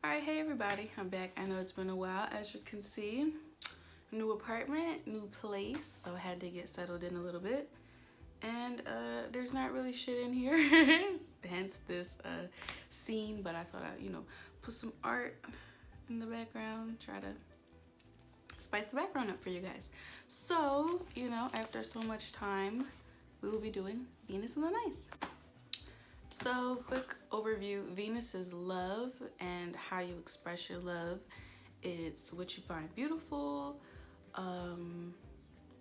Alright, hey everybody, I'm back. I know it's been a while. As you can see, new apartment, new place, so I had to get settled in a little bit. And there's not really shit in here, hence this scene, but I thought I'd, put some art in the background, try to spice the background up for you guys. So, after so much time, we will be doing Venus in the Ninth. So, quick overview. Venus is love and how you express your love. It's what you find beautiful,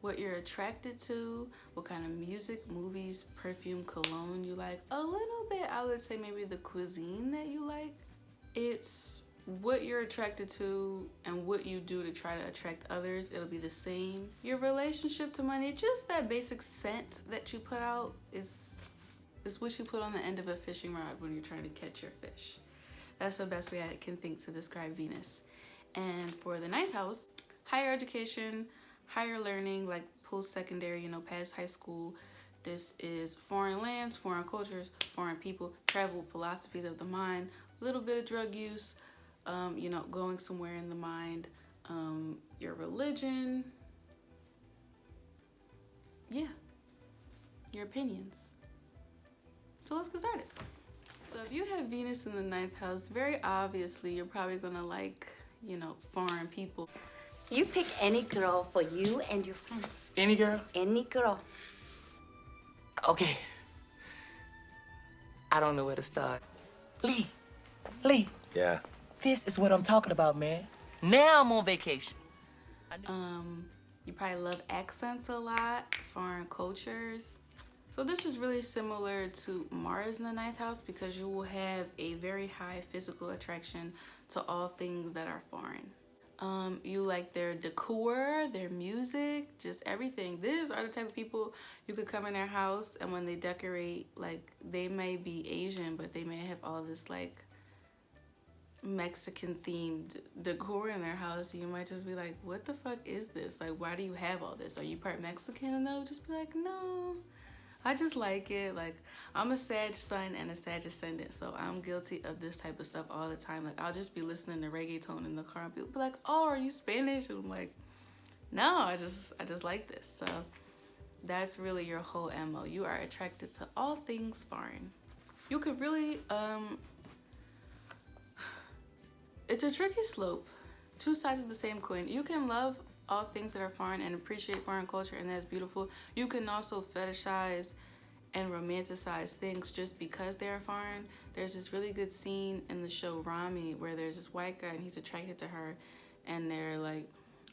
what you're attracted to, what kind of music, movies, perfume, cologne you like. A little bit, I would say maybe the cuisine that you like. It's what you're attracted to and what you do to try to attract others. It'll be the same. Your relationship to money, just that basic scent that you put out is what you put on the end of a fishing rod when you're trying to catch your fish. That's the best way I can think to describe Venus. And for the ninth house, higher education, higher learning, like post-secondary, past high school. This is foreign lands, foreign cultures, foreign people, travel, philosophies of the mind, a little bit of drug use, going somewhere in the mind, your religion, yeah, your opinions. So let's get started. So if you have Venus in the ninth house, very obviously you're probably gonna like, foreign people. You pick any girl for you and your friend. Any girl? Any girl. Okay. I don't know where to start. Lee. Yeah. This is what I'm talking about, man. Now I'm on vacation. You probably love accents a lot, foreign cultures. So this is really similar to Mars in the ninth house because you will have a very high physical attraction to all things that are foreign. You like their decor, their music, just everything. These are the type of people you could come in their house and when they decorate, like they may be Asian, but they may have all this like Mexican themed decor in their house. You might just be like, what the fuck is this? Like, why do you have all this? Are you part Mexican? And they'll just be like, no. I just like it. Like, I'm a Sag sun and a Sag ascendant, so I'm guilty of this type of stuff all the time. Like, I'll just be listening to reggaeton in the car and people be like, oh, are you Spanish? And I'm like, no, I just like this. So that's really your whole MO. You are attracted to all things foreign. You could really, it's a tricky slope. Two sides of the same coin. You can love all things that are foreign and appreciate foreign culture, and that's beautiful. You can also fetishize and romanticize things just because they are foreign. There's this really good scene in the show Rami where there's this white guy and he's attracted to her and they're like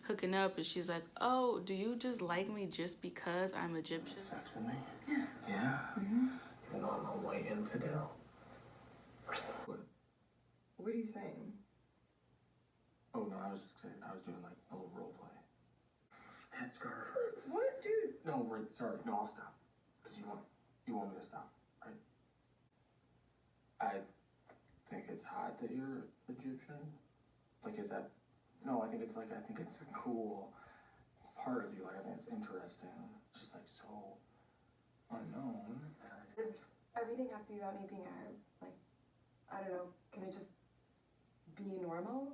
hooking up and she's like, oh, do you just like me just because I'm Egyptian? Sex with me? Yeah. Yeah? Mm-hmm. You know I'm a white infidel. What are you saying? Oh no, I was doing like a little role play. Headscarf. What, dude? No, right, sorry. No, I'll stop. Because you want me to stop, right? I think it's hot that you're Egyptian. Like, is that... No, I think it's a cool part of you. Like, I think it's interesting. It's just, like, so unknown. Does everything have to be about me being Arab? Like, I don't know. Can I just be normal?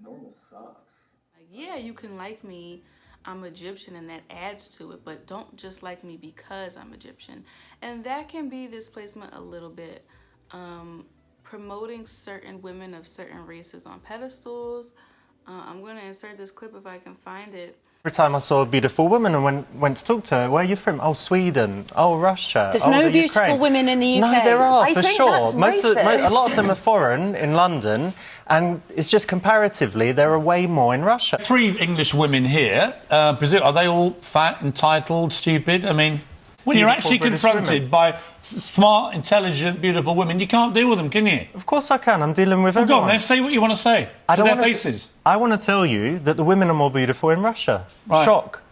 Normal sucks. Like, yeah, you can like me, I'm Egyptian, and that adds to it, but don't just like me because I'm Egyptian. And that can be this placement a little bit. Promoting certain women of certain races on pedestals. I'm going to insert this clip if I can find it. Every time I saw a beautiful woman and went to talk to her, where are you from? Oh, Sweden. Oh, Russia. There's oh, no the beautiful Ukraine. women in the UK. No, there are, I for think sure. that's A lot of them are foreign in London, and it's just comparatively, there are way more in Russia. 3 English women here. Are they all fat, entitled, stupid? I mean, when you're Beautiful actually British confronted women. by smart, intelligent, beautiful women, you can't deal with them, can you? Of course I can. I'm dealing with Well, go everyone. on then, say what you want to say. I don't to their wanna faces. I want to tell you that the women are more beautiful in Russia. Right. Shock,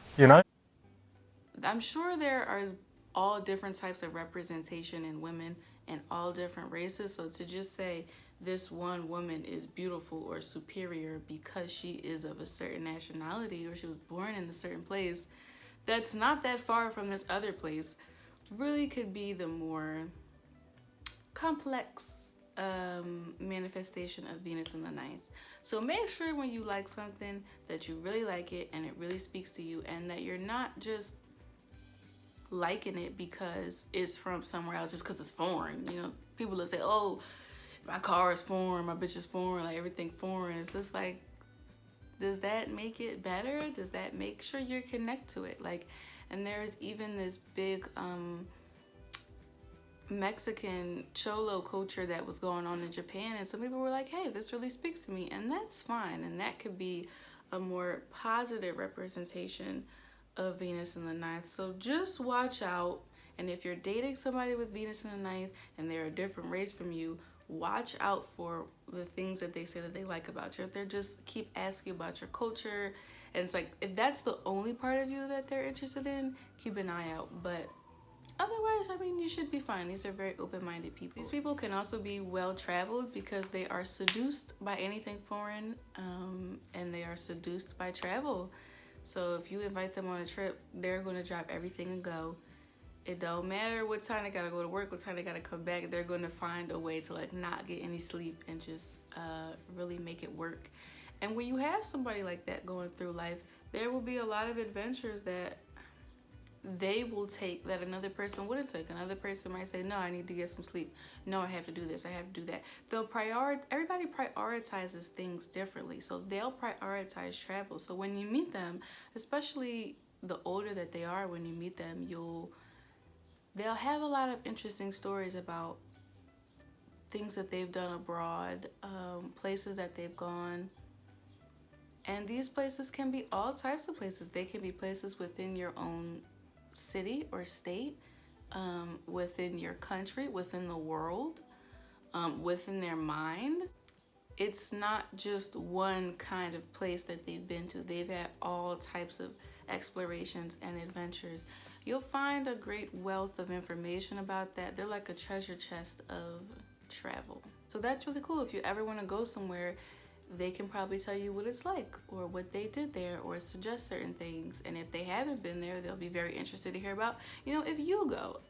I'm sure there are all different types of representation in women and all different races. So to just say this one woman is beautiful or superior because she is of a certain nationality or she was born in a certain place that's not that far from this other place really could be the more complex manifestation of Venus in the ninth. So make sure when you like something that you really like it and it really speaks to you, and that you're not just liking it because it's from somewhere else, just because it's foreign. You know, people will say, oh, my car is foreign, my bitch is foreign, like everything foreign. It's just like, does that make it better? Does that make sure you connect to it? Like, and there's even this big Mexican cholo culture that was going on in Japan, and some people were like, hey, this really speaks to me, and that's fine, and that could be a more positive representation of Venus in the ninth. So just watch out, and if you're dating somebody with Venus in the ninth and they're a different race from you, watch out for the things that they say that they like about you. If they're just keep asking about your culture, and it's like, if that's the only part of you that they're interested in, keep an eye out. But otherwise, I mean, you should be fine. These are very open-minded people. These people can also be well-traveled because they are seduced by anything foreign, and they are seduced by travel. So if you invite them on a trip, they're going to drop everything and go. It don't matter what time they gotta go to work, what time they gotta come back, they're gonna find a way to like not get any sleep and just really make it work. And when you have somebody like that going through life, there will be a lot of adventures that they will take that another person wouldn't take. Another person might say, no, I need to get some sleep. No, I have to do this, I have to do that. Everybody prioritizes things differently. So they'll prioritize travel. So when you meet them, especially the older that they are, when you meet them, they'll have a lot of interesting stories about things that they've done abroad, places that they've gone. And these places can be all types of places. They can be places within your own city or state, within your country, within the world, within their mind. It's not just one kind of place that they've been to. They've had all types of explorations and adventures. You'll find a great wealth of information about that. They're like a treasure chest of travel. So that's really cool. If you ever want to go somewhere, they can probably tell you what it's like or what they did there or suggest certain things. And if they haven't been there, they'll be very interested to hear about, you know, if you go.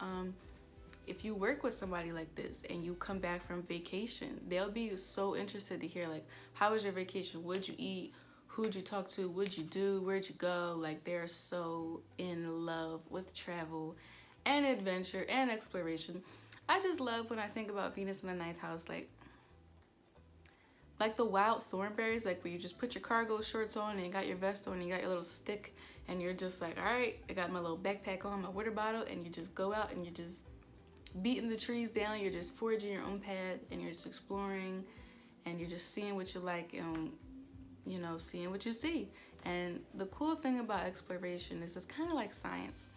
If you work with somebody like this and you come back from vacation, they'll be so interested to hear, like, how was your vacation? What'd you eat? Who'd you talk to? What'd you do? Where'd you go? Like, they're so in love with travel and adventure and exploration. I just love when I think about Venus in the ninth house, like the wild thornberries, like where you just put your cargo shorts on and you got your vest on and you got your little stick and you're just like, all right, I got my little backpack on, my water bottle, and you just go out and you're just beating the trees down. You're just forging your own path and you're just exploring and you're just seeing what you like and, you know, seeing what you see. And the cool thing about exploration is it's kind of like science.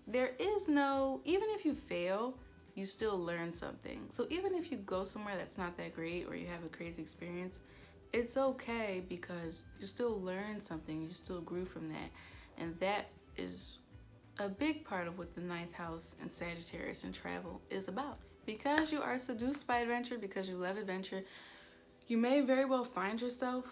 There is no, even if you fail, you still learn something. So even if you go somewhere that's not that great or you have a crazy experience, it's okay because you still learned something, you still grew from that. And that is a big part of what the ninth house and Sagittarius and travel is about. Because you are seduced by adventure, because you love adventure, you may very well find yourself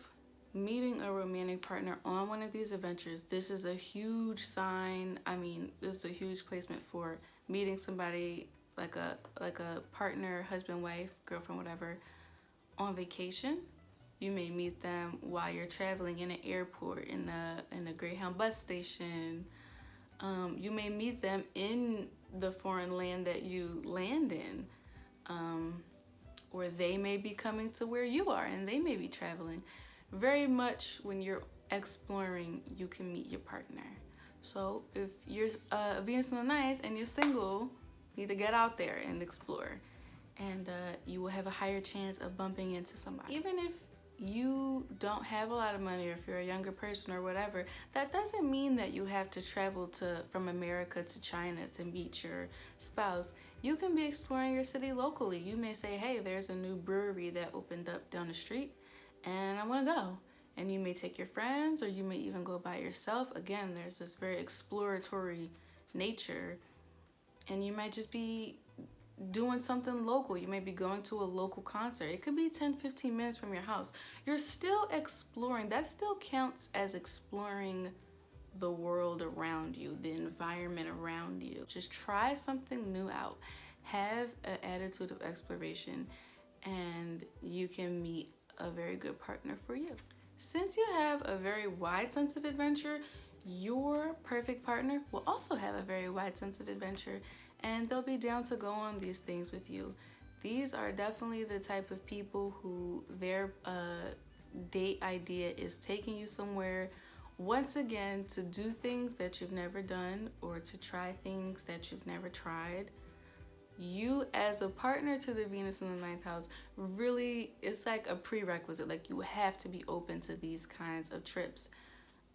meeting a romantic partner on one of these adventures. This is a huge sign. I mean, this is a huge placement for meeting somebody like a partner, husband, wife, girlfriend, whatever, on vacation. You may meet them while you're traveling in an airport, in a Greyhound bus station. You may meet them in the foreign land that you land in, or they may be coming to where you are and they may be traveling. Very much when you're exploring, you can meet your partner. So if you're Venus in the ninth and you're single, you need to get out there and explore, and you will have a higher chance of bumping into somebody. Even if you don't have a lot of money, or if you're a younger person or whatever, that doesn't mean that you have to travel from America to China to meet your spouse. You can be exploring your city locally. You may say, hey, there's a new brewery that opened up down the street and I want to go. And you may take your friends, or you may even go by yourself. Again, there's this very exploratory nature, and you might just be doing something local. You may be going to a local concert. It could be 10-15 minutes from your house. You're still exploring. That still counts as exploring the world around you, the environment around you. Just try something new out. have an attitude of exploration, and you can meet a very good partner for you. Since you have a very wide sense of adventure, your perfect partner will also have a very wide sense of adventure, and they'll be down to go on these things with you. These are definitely the type of people who their date idea is taking you somewhere, once again, to do things that you've never done or to try things that you've never tried. You as a partner to the Venus in the ninth house, really, it's like a prerequisite. Like, you have to be open to these kinds of trips.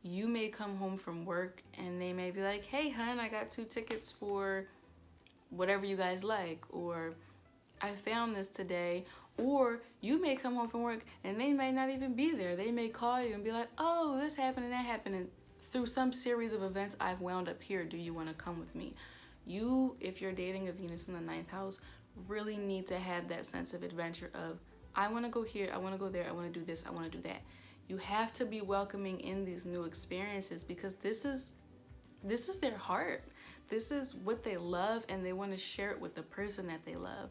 You may come home from work and they may be like, hey hun, I got 2 tickets for whatever you guys like, or I found this today. Or you may come home from work and they may not even be there. They may call you and be like, oh, this happened and that happened, and through some series of events I've wound up here. Do you want to come with me? You, if you're dating a Venus in the ninth house, really need to have that sense of adventure of, I want to go here, I want to go there, I want to do this, I want to do that. You have to be welcoming in these new experiences, because this is their heart. This is what they love, and they want to share it with the person that they love.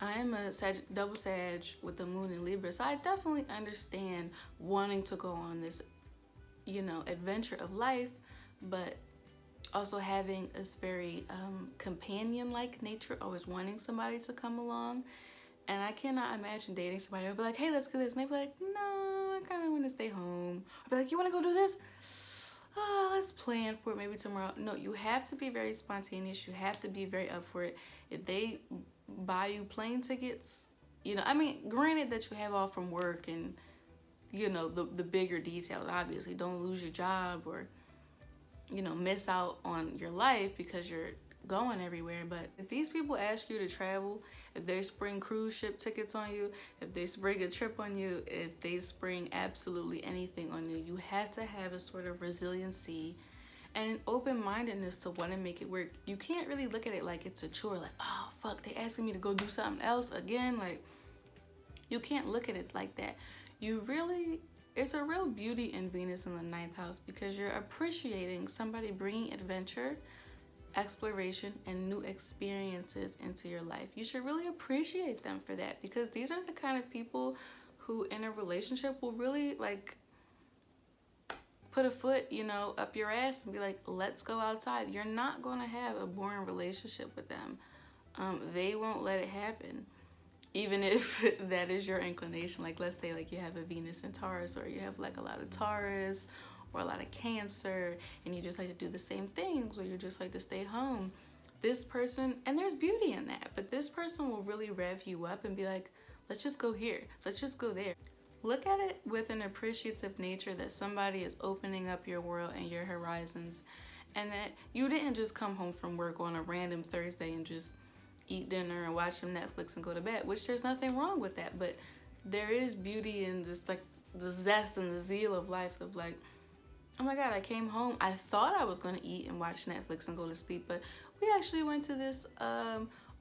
I am a double Sag with the moon in Libra, so I definitely understand wanting to go on this, adventure of life, but also having this very companion-like nature, always wanting somebody to come along. And I cannot imagine dating somebody who'll be like, hey, let's do this. And they'd be like, no, I kind of want to stay home. I'd be like, you want to go do this? Oh, let's plan for it maybe tomorrow. No, you have to be very spontaneous. You have to be very up for it. If they buy you plane tickets, granted that you have off from work and, the bigger details, obviously. Don't lose your job or, miss out on your life because you're going everywhere. But if these people ask you to travel, if they spring cruise ship tickets on you, if they spring a trip on you, if they spring absolutely anything on you, you have to have a sort of resiliency and an open-mindedness to want to make it work. You can't really look at it like it's a chore, like, oh fuck, they asking me to go do something else again. Like, you can't look at it like that. It's a real beauty in Venus in the ninth house, because you're appreciating somebody bringing adventure, exploration, and new experiences into your life. You should really appreciate them for that, because these are the kind of people who in a relationship will really put a foot, up your ass and be like, let's go outside. You're not going to have a boring relationship with them. They won't let it happen. Even if that is your inclination. Like, let's say you have a Venus in Taurus, or you have a lot of Taurus or a lot of Cancer, and you just like to do the same things, or you just like to stay home. This person, and there's beauty in that, but this person will really rev you up and be like, let's just go here, let's just go there. Look at it with an appreciative nature, that somebody is opening up your world and your horizons, and that you didn't just come home from work on a random Thursday and just eat dinner and watch some Netflix and go to bed, which there's nothing wrong with that, but there is beauty in this, the zest and the zeal of life of oh my God, I came home, I thought I was going to eat and watch Netflix and go to sleep, but we actually went to this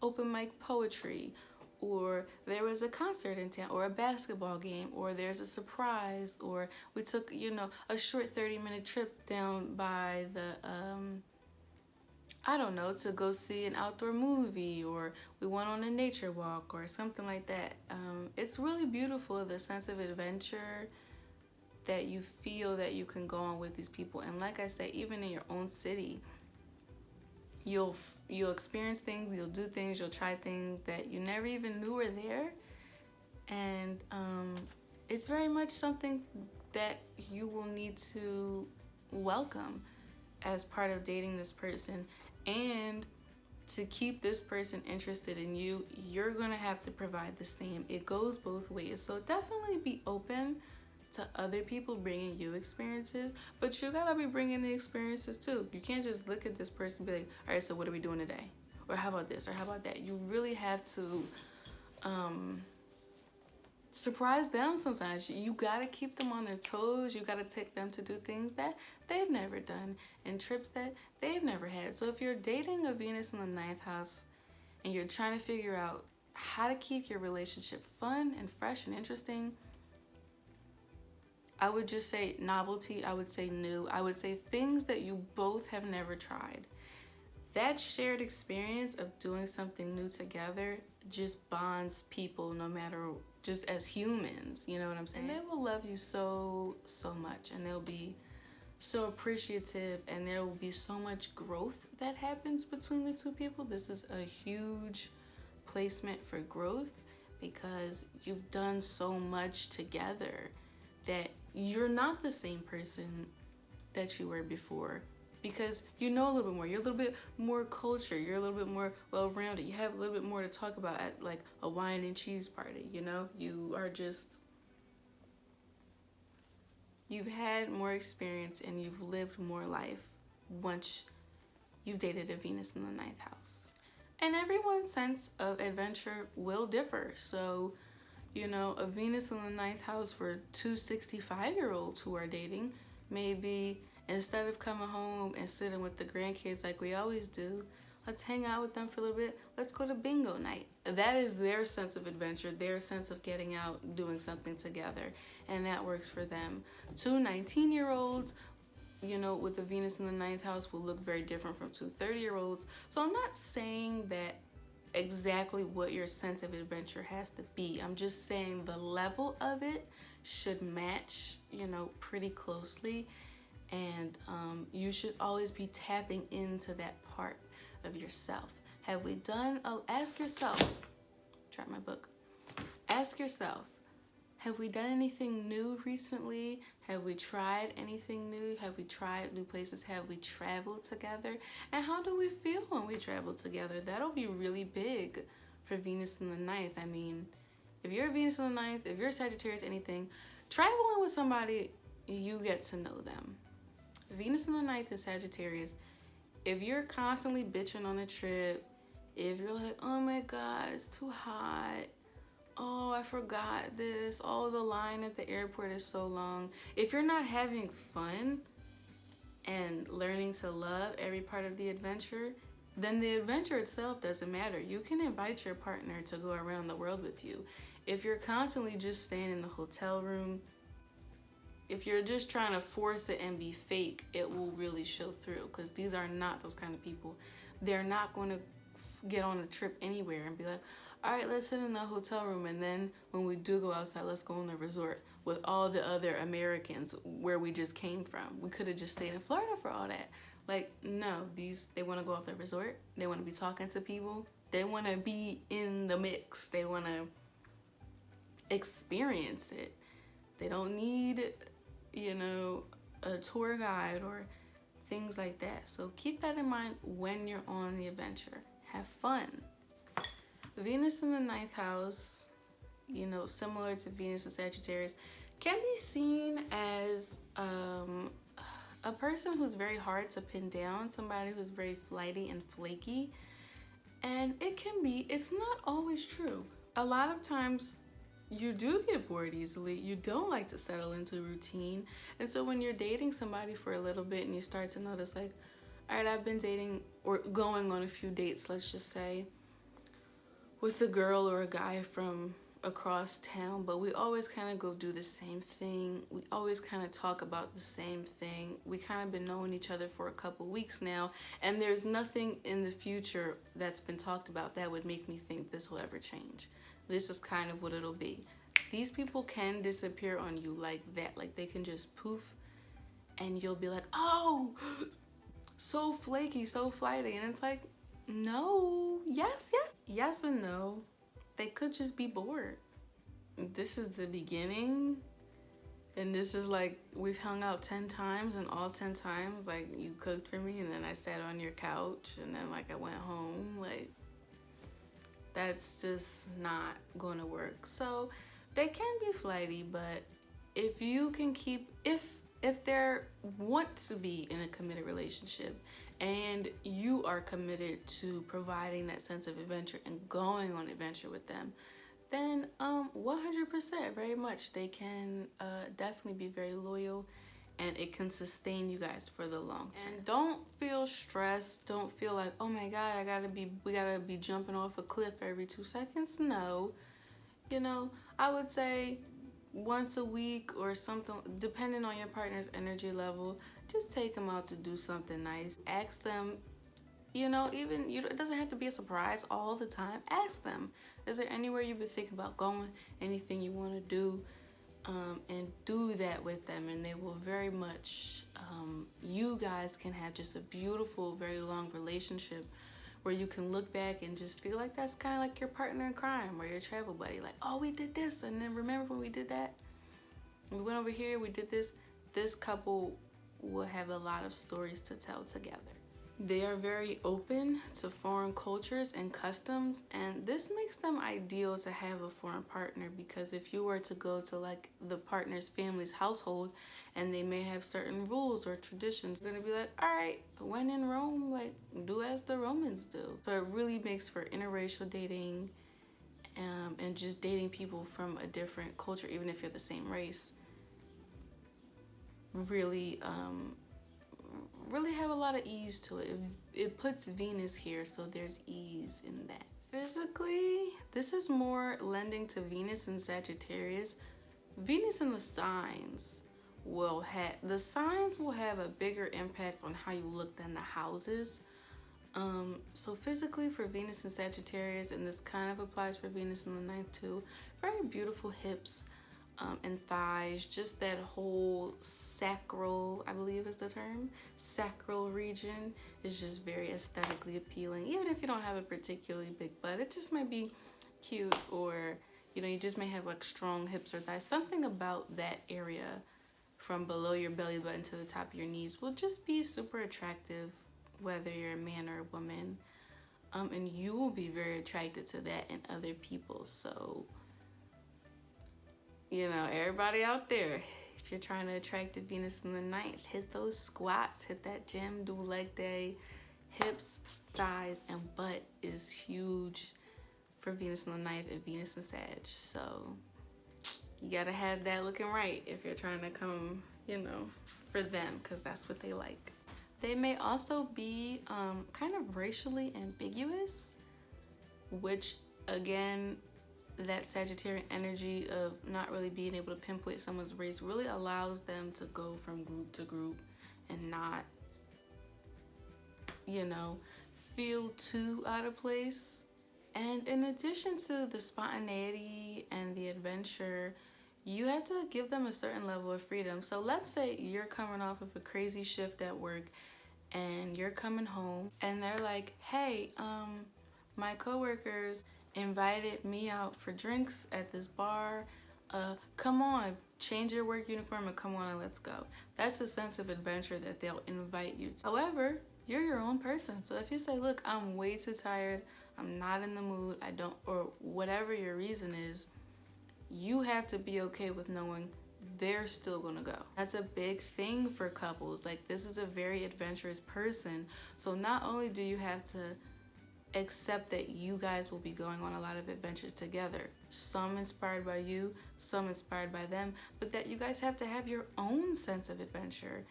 open mic poetry, or there was a concert in town, or a basketball game, or there's a surprise, or we took, a short 30-minute trip down by the, to go see an outdoor movie, or we went on a nature walk or something like that. It's really beautiful, the sense of adventure that you feel that you can go on with these people. And like I said, even in your own city, you'll experience things, you'll do things, you'll try things that you never even knew were there. And it's very much something that you will need to welcome as part of dating this person. And to keep this person interested in you, you're gonna have to provide the same. It goes both ways. So definitely be open to other people bringing you experiences, but you gotta be bringing the experiences too. You can't just look at this person and be like, all right, so what are we doing today? Or how about this? Or how about that? You really have to surprise them sometimes. You gotta keep them on their toes. You gotta take them to do things that they've never done and trips that they've never had. So if you're dating a Venus in the ninth house and you're trying to figure out how to keep your relationship fun and fresh and interesting, I would just say novelty. I would say new. I would say things that you both have never tried. that shared experience of doing something new together just bonds people, no matter, just as humans, you know what I'm saying? And they will love you so much, and they'll be so appreciative, and there will be so much growth that happens between the two people. This is a huge placement for growth, because you've done so much together that you're not the same person that you were before, because you know a little bit more. You're a little bit more culture. You're a little bit more well-rounded. You have a little bit more to talk about at like a wine and cheese party, you know? You are just, you've had more experience and you've lived more life once you've dated a Venus in the ninth house. And everyone's sense of adventure will differ. So, you know, a Venus in the ninth house for two 65-year-olds who are dating, maybe instead of coming home and sitting with the grandkids like we always do, let's hang out with them for a little bit. Let's go to bingo night. That is their sense of adventure, their sense of getting out, doing something together, and that works for them. Two 19-year-olds, you know, with a Venus in the ninth house will look very different from two 30-year-olds. So I'm not saying that exactly what your sense of adventure has to be. I'm just saying the level of it should match, you know, pretty closely. And you should always be tapping into that part of yourself. Have we done, ask yourself, drop my book. Ask yourself, have we done anything new recently? Have we tried anything new? Have we tried new places? Have we traveled together? And how do we feel when we travel together? That'll be really big for Venus in the ninth. I mean, if you're a Venus in the ninth, if you're a Sagittarius, anything, traveling with somebody, you get to know them. Venus in the ninth is Sagittarius. If you're constantly bitching on the trip, if you're like, oh my God, it's too hot. Oh, I forgot this. Oh, the line at the airport is so long. If you're not having fun and learning to love every part of the adventure, then the adventure itself doesn't matter. You can invite your partner to go around the world with you. If you're constantly just staying in the hotel room, if you're just trying to force it and be fake, it will really show through, because these are not those kind of people. They're not going to get on a trip anywhere and be like, all right, let's sit in the hotel room, and then when we do go outside, let's go on the resort with all the other Americans where we just came from. We could have just stayed in Florida for all that. Like, no, they want to go off the resort. They want to be talking to people. They want to be in the mix. They want to experience it. They don't need, you know, a tour guide or things like that. So keep that in mind when you're on the adventure. Have fun. Venus in the ninth house, you know, similar to Venus in Sagittarius, can be seen as a person who's very hard to pin down, somebody who's very flighty and flaky. And it can be, it's not always true. A lot of times you do get bored easily. You don't like to settle into routine. And so when you're dating somebody for a little bit and you start to notice like, all right, I've been dating or going on a few dates, let's just say, with a girl or a guy from across town, but we always kind of go do the same thing. We always kind of talk about the same thing. We kind of been knowing each other for a couple weeks now, and there's nothing in the future that's been talked about that would make me think this will ever change. This is kind of what it'll be. These people can disappear on you like that. Like they can just poof, and you'll be like, oh, so flaky, so flighty. And it's like, no, yes and no. They could just be bored. This is the beginning, and this is like, we've hung out 10 times, and all 10 times, like, you cooked for me, and then I sat on your couch, and then like I went home. Like, that's just not gonna work. So they can be flighty, but if you can keep, if they want to be in a committed relationship and you are committed to providing that sense of adventure and going on adventure with them, then 100%, very much, they can definitely be very loyal, and it can sustain you guys for the long term. And don't feel stressed. Don't feel like, oh my God, we gotta be jumping off a cliff every 2 seconds. No, you know, I would say once a week or something, depending on your partner's energy level, just take them out to do something nice. Ask them You know, even it doesn't have to be a surprise all the time. Ask them, is there anywhere you've been thinking about going, anything you want to do, and do that with them, and they will very much, you guys can have just a beautiful, very long relationship where you can look back and just feel like that's kind of like your partner in crime or your travel buddy. Like, oh, we did this, and then remember when we did that? We went over here, we did this. This couple will have a lot of stories to tell together. They are very open to foreign cultures and customs, and this makes them ideal to have a foreign partner, because if you were to go to like the partner's family's household and they may have certain rules or traditions, they're gonna be like, all right, when in Rome, like, do as the Romans do. So it really makes for interracial dating, and just dating people from a different culture, even if you're the same race. Really have a lot of ease to it. It puts Venus here, so there's ease in that. Physically, this is more lending to Venus and Sagittarius. Venus and the signs will have a bigger impact on how you look than the houses. So physically for Venus and Sagittarius, and this kind of applies for Venus in the ninth too, very beautiful hips, and thighs, just that whole sacral, I believe is the term, sacral region is just very aesthetically appealing. Even if you don't have a particularly big butt, it just might be cute, or you know, you just may have like strong hips or thighs. Something about that area from below your belly button to the top of your knees will just be super attractive, whether you're a man or a woman, and you will be very attracted to that in other people. So, you know, everybody out there, if you're trying to attract a Venus in the ninth, hit those squats, hit that gym, do leg day. Hips, thighs, and butt is huge for Venus in the ninth and Venus in Sag. So you gotta have that looking right if you're trying to come, you know, for them, because that's what they like. They may also be kind of racially ambiguous, which again, that Sagittarian energy of not really being able to pinpoint someone's race really allows them to go from group to group and not, you know, feel too out of place. And in addition to the spontaneity and the adventure, you have to give them a certain level of freedom. So let's say you're coming off of a crazy shift at work and you're coming home and they're like, hey, my coworkers invited me out for drinks at this bar. Come on, change your work uniform and come on and let's go. That's a sense of adventure that they'll invite you to. However, you're your own person. So if you say, look, I'm way too tired, I'm not in the mood, I don't, or whatever your reason is, you have to be okay with knowing they're still gonna go. That's a big thing for couples. Like, this is a very adventurous person. So not only do you have to accept that you guys will be going on a lot of adventures together, some inspired by you, some inspired by them, but that you guys have to have your own sense of adventure,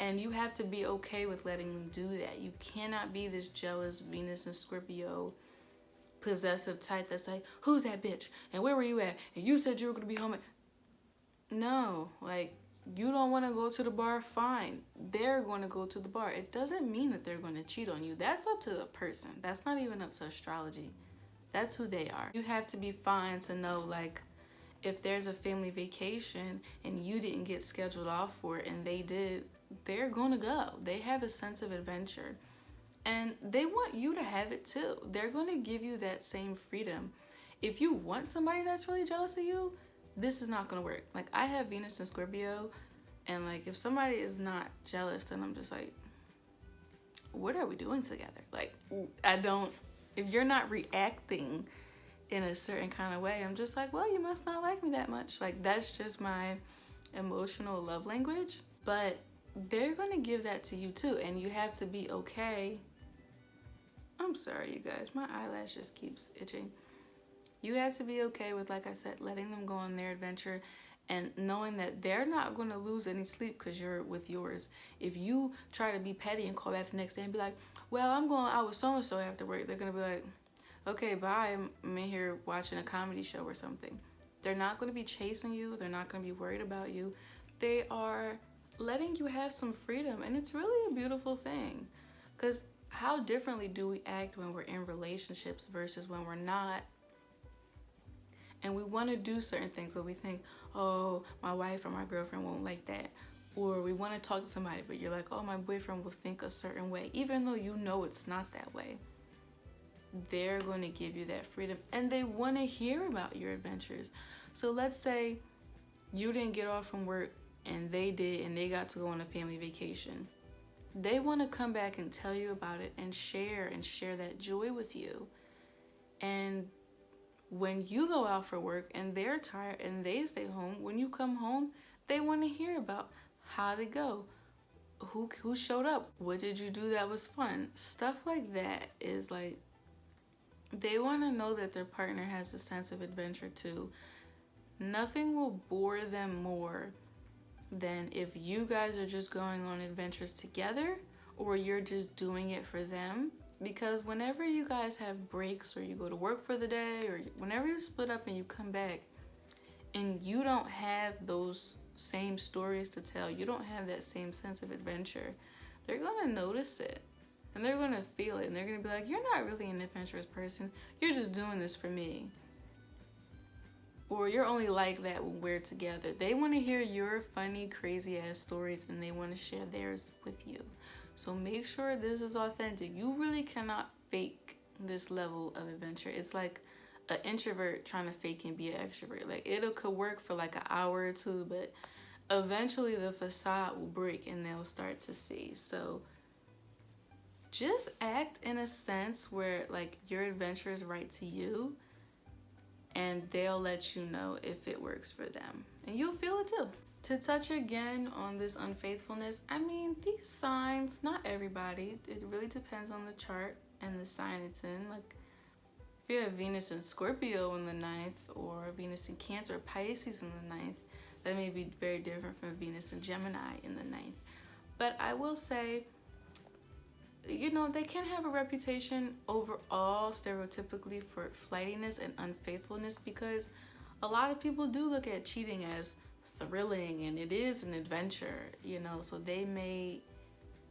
and you have to be okay with letting them do that. You cannot be this jealous Venus and Scorpio possessive type that's like, who's that bitch and where were you at and you said you were gonna be home. No, like, you don't want to go to the bar, fine. They're going to go to the bar. It doesn't mean that they're going to cheat on you. That's up to the person. That's not even up to astrology. That's who they are. You have to be fine to know, like, if there's a family vacation and you didn't get scheduled off for it and they did, they're going to go. They have a sense of adventure. And they want you to have it too. They're going to give you that same freedom. If you want somebody that's really jealous of you, this is not gonna work. Like, I have Venus and Scorpio, and like, if somebody is not jealous, then I'm just like, what are we doing together? Like, if you're not reacting in a certain kind of way, I'm just like, well, you must not like me that much. Like, that's just my emotional love language. But they're gonna give that to you too, and you have to be okay. I'm sorry, you guys, my eyelash just keeps itching. You have to be okay with, like I said, letting them go on their adventure and knowing that they're not going to lose any sleep because you're with yours. If you try to be petty and call back the next day and be like, well, I'm going out with so-and-so after work, they're going to be like, okay, bye, I'm in here watching a comedy show or something. They're not going to be chasing you. They're not going to be worried about you. They are letting you have some freedom, and it's really a beautiful thing, because how differently do we act when we're in relationships versus when we're not? And we want to do certain things, but we think, oh, my wife or my girlfriend won't like that. Or we want to talk to somebody, but you're like, oh, my boyfriend will think a certain way, even though you know it's not that way. They're going to give you that freedom, and they want to hear about your adventures. So let's say you didn't get off from work and they did, and they got to go on a family vacation. They want to come back and tell you about it and share that joy with you. And when you go out for work and they're tired and they stay home, when you come home, they want to hear about how to go, who showed up, what did you do that was fun. Stuff like that is like, they want to know that their partner has a sense of adventure too. Nothing will bore them more than if you guys are just going on adventures together, or you're just doing it for them. Because whenever you guys have breaks, or you go to work for the day, or whenever you split up and you come back and you don't have those same stories to tell, you don't have that same sense of adventure, they're gonna notice it and they're gonna feel it, and they're gonna be like, you're not really an adventurous person, you're just doing this for me. Or you're only like that when we're together. They want to hear your funny, crazy ass stories, and they want to share theirs with you. So make sure this is authentic. You really cannot fake this level of adventure. It's like an introvert trying to fake and be an extrovert. Like, it could work for like an hour or two, but eventually the facade will break and they'll start to see. So just act in a sense where like your adventure is right to you, and they'll let you know if it works for them, and you'll feel it too. To touch again on this unfaithfulness, I mean, these signs, not everybody, it really depends on the chart and the sign it's in. Like, if you have Venus in Scorpio in the 9th, or Venus in Cancer or Pisces in the 9th, that may be very different from Venus in Gemini in the 9th. But I will say, you know, they can have a reputation overall stereotypically for flightiness and unfaithfulness, because a lot of people do look at cheating as thrilling, and it is an adventure, you know, so they may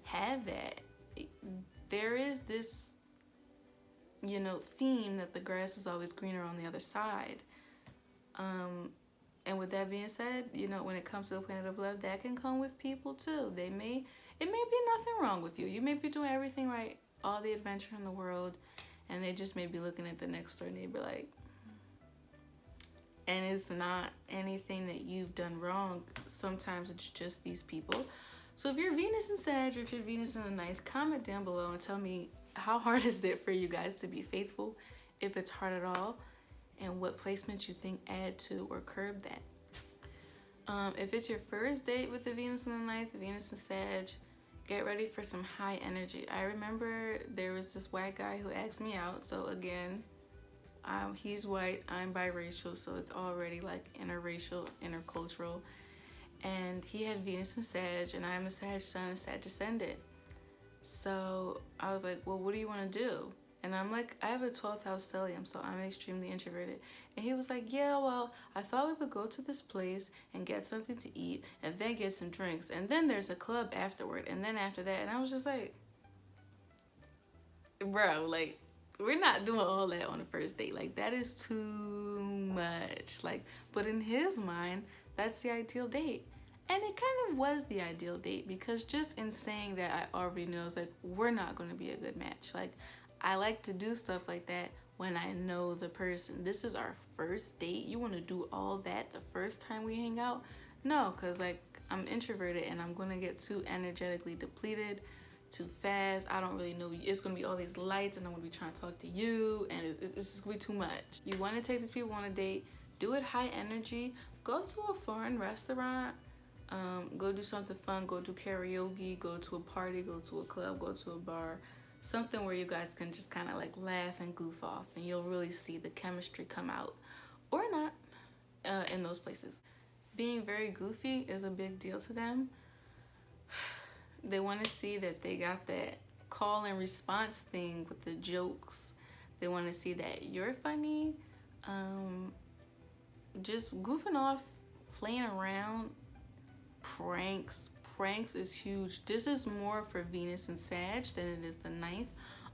have that. There is this, you know, theme that the grass is always greener on the other side. And with that being said, you know, when it comes to the planet of love, that can come with people too. It may be nothing wrong with you. You may be doing everything right, all the adventure in the world, and they just may be looking at the next door neighbor like, and it's not anything that you've done wrong. Sometimes it's just these people. So if you're Venus in Sag, or if you're Venus in the 9th, comment down below and tell me, how hard is it for you guys to be faithful, if it's hard at all, and what placements you think add to or curb that. If it's your first date with the Venus in the 9th, the Venus in Sag, get ready for some high energy. I remember there was this white guy who asked me out. So again, he's white, I'm biracial, so it's already like interracial, intercultural. And he had Venus in Sag, and I'm a Sag sun and Sag ascendant. So I was like, well, what do you want to do? And I'm like, I have a 12th house stellium, so I'm extremely introverted. And he was like, yeah, well, I thought we would go to this place and get something to eat, and then get some drinks, and then there's a club afterward, and then after that. And I was just like, bro, like, we're not doing all that on the first date. Like, that is too much. Like, but in his mind, that's the ideal date. And it kind of was the ideal date, because just in saying that, I already know, it's like, we're not going to be a good match. Like, I like to do stuff like that when I know the person. This is our first date. You want to do all that the first time we hang out? No, because like, I'm introverted and I'm going to get too energetically depleted too fast. I don't really know. It's going to be all these lights, and I'm going to be trying to talk to you, and it's just going to be too much. You want to take these people on a date, do it high energy. Go to a foreign restaurant. Go do something fun. Go do karaoke. Go to a party. Go to a club. Go to a bar. Something where you guys can just kind of like laugh and goof off, and you'll really see the chemistry come out, or not, in those places. Being very goofy is a big deal to them. They want to see that they got that call and response thing with the jokes. They want to see that you're funny. Just goofing off, playing around, pranks, pranks is huge. This is more for Venus and Sag than it is the ninth.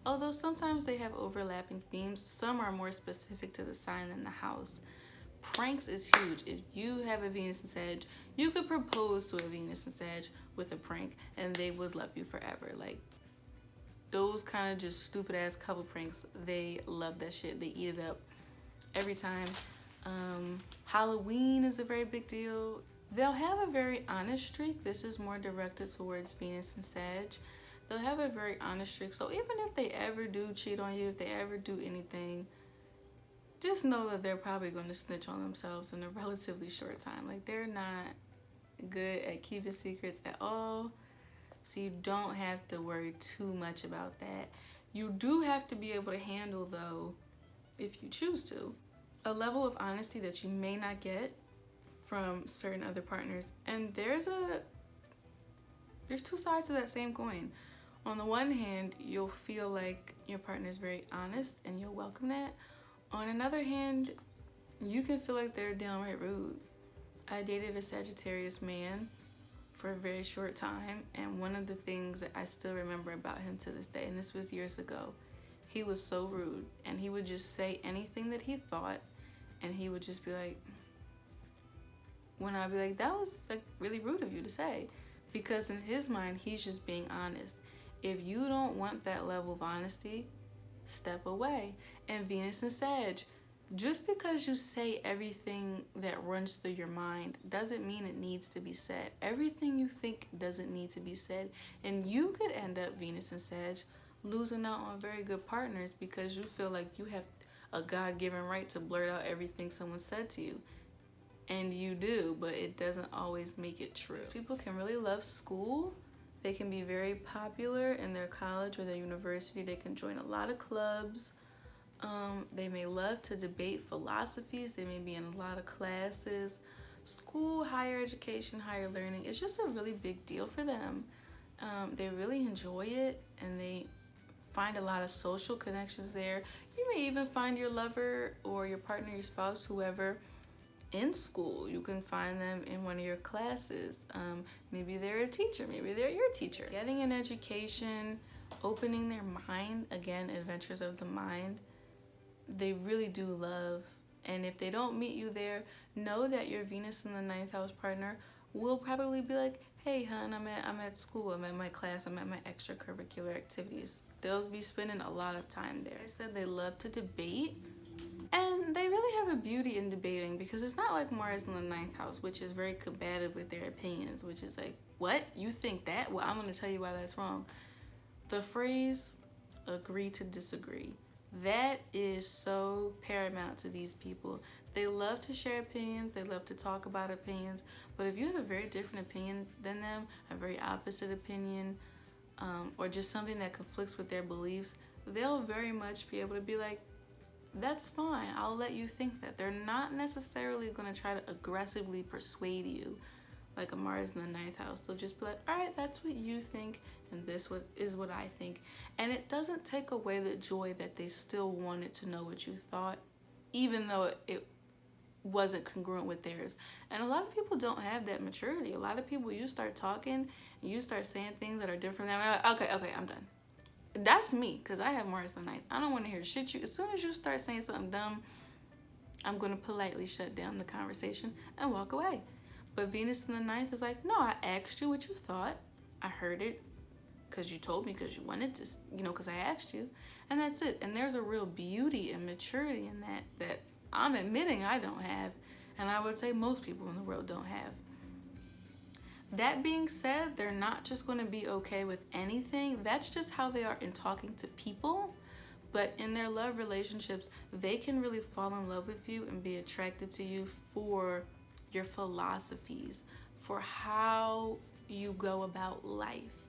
Although sometimes they have overlapping themes. Some are more specific to the sign than the house. Pranks is huge. If you have a Venus and Sag, you could propose to a Venus and Sag with a prank and they would love you forever. Like, those kind of just stupid ass couple pranks, they love that shit. They eat it up every time. Halloween is a very big deal. They'll have a very honest streak. This is more directed towards Venus and Sag. They'll have a very honest streak. So even if they ever do cheat on you, if they ever do anything, just know that they're probably going to snitch on themselves in a relatively short time. Like, they're not good at keeping secrets at all. So you don't have to worry too much about that. You do have to be able to handle, though, if you choose to, a level of honesty that you may not get from certain other partners. And there's two sides to that same coin. On the one hand, you'll feel like your partner is very honest and you'll welcome that. On another hand, you can feel like they're downright rude. I dated a Sagittarius man for a very short time, and one of the things that I still remember about him to this day, and this was years ago, he was so rude, and he would just say anything that he thought, and he would just be like, when I'd be like, that was like really rude of you to say, because in his mind, he's just being honest. If you don't want that level of honesty, step away. And Venus and Sag, just because you say everything that runs through your mind doesn't mean it needs to be said. Everything you think doesn't need to be said. And you could end up, Venus and Sag, losing out on very good partners because you feel like you have a God-given right to blurt out everything someone said to you. And you do, but it doesn't always make it true. People can really love school. They can be very popular in their college or their university. They can join a lot of clubs. They may love to debate philosophies. They may be in a lot of classes. School, higher education, higher learning, it's just a really big deal for them. They really enjoy it, and they find a lot of social connections there. You may even find your lover or your partner, your spouse, whoever, in school. You can find them in one of your classes. Maybe they're a teacher, maybe they're your teacher. Getting an education, opening their mind, again, adventures of the mind, they really do love. And if they don't meet you there, know that your Venus in the ninth house partner will probably be like, hey hun, I'm at school, I'm at my class, I'm at my extracurricular activities. They'll be spending a lot of time there. I said they love to debate. And they really have a beauty in debating, because it's not like Mars in the ninth house, which is very combative with their opinions, which is like, what? You think that? Well, I'm going to tell you why that's wrong. The phrase, agree to disagree, that is so paramount to these people. They love to share opinions. They love to talk about opinions. But if you have a very different opinion than them, a very opposite opinion, or just something that conflicts with their beliefs, they'll very much be able to be like, that's fine, I'll let you think that. They're not necessarily going to try to aggressively persuade you like a Mars in the ninth house. They'll just be like, all right, that's what you think, and this is what I think. And it doesn't take away the joy that they still wanted to know what you thought, even though it wasn't congruent with theirs. And a lot of people don't have that maturity. A lot of people, you start talking and you start saying things that are different than, like, okay, I'm done. That's me, because I have Mars in the ninth. I don't want to hear shit. As soon as you start saying something dumb, I'm going to politely shut down the conversation and walk away. But Venus in the ninth is like, no, I asked you what you thought. I heard it because you told me, because you wanted to, because I asked you. And that's it. And there's a real beauty and maturity in that I'm admitting I don't have. And I would say most people in the world don't have. That being said, they're not just going to be okay with anything. That's just how they are in talking to people. But in their love relationships, they can really fall in love with you and be attracted to you for your philosophies, for how you go about life.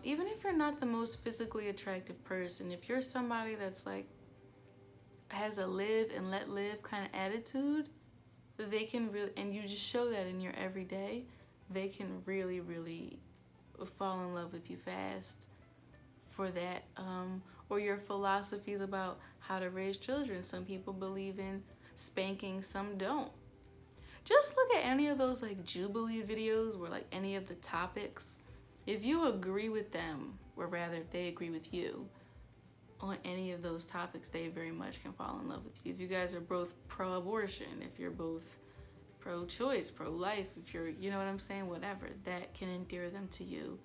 Even if you're not the most physically attractive person, if you're somebody that's like, has a live and let live kind of attitude, they can really, and you just show that in your everyday, they can really, really fall in love with you fast for that. Or your philosophies about how to raise children. Some people believe in spanking, some don't. just look at any of those like Jubilee videos where like any of the topics, if you agree with them, or rather if they agree with you on any of those topics, they very much can fall in love with you. If you guys are both pro-abortion, if you're both pro-choice, pro-life, if you're, you know what I'm saying, whatever, that can endear them to you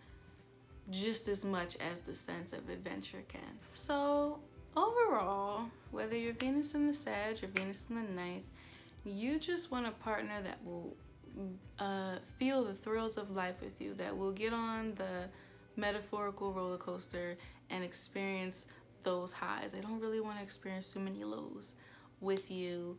just as much as the sense of adventure can. So overall, whether you're Venus in the Sag or Venus in the Ninth, you just want a partner that will feel the thrills of life with you, that will get on the metaphorical roller coaster and experience those highs. They don't really want to experience too many lows with you.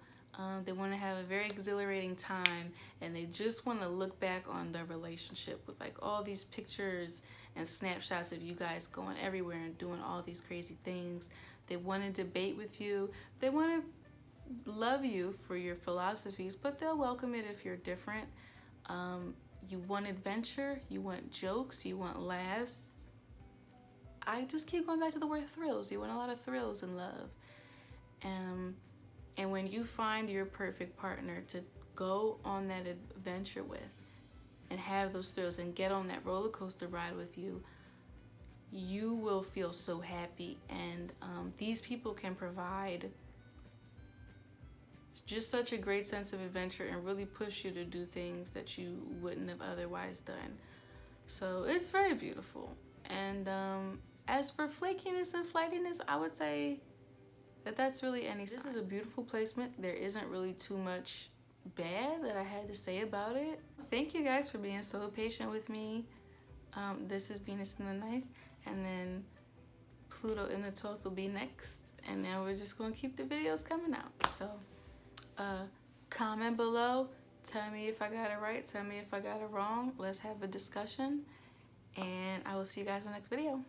They want to have a very exhilarating time, and they just want to look back on the relationship with like all these pictures and snapshots of you guys going everywhere and doing all these crazy things. They want to debate with you. They want to love you for your philosophies, but they'll welcome it if you're different. You want adventure, you want jokes, you want laughs. I just keep going back to the word thrills. You want a lot of thrills in love. And when you find your perfect partner to go on that adventure with and have those thrills and get on that roller coaster ride with you, you will feel so happy. And these people can provide just such a great sense of adventure and really push you to do things that you wouldn't have otherwise done. So it's very beautiful. And as for flakiness and flightiness, I would say that that's really any sign. This is a beautiful placement. There isn't really too much bad that I had to say about it. Thank you guys for being so patient with me. This is Venus in the Ninth, and then Pluto in the 12th will be next. And now we're just gonna keep the videos coming out. So comment below, tell me if I got it right, tell me if I got it wrong. Let's have a discussion, and I will see you guys in the next video.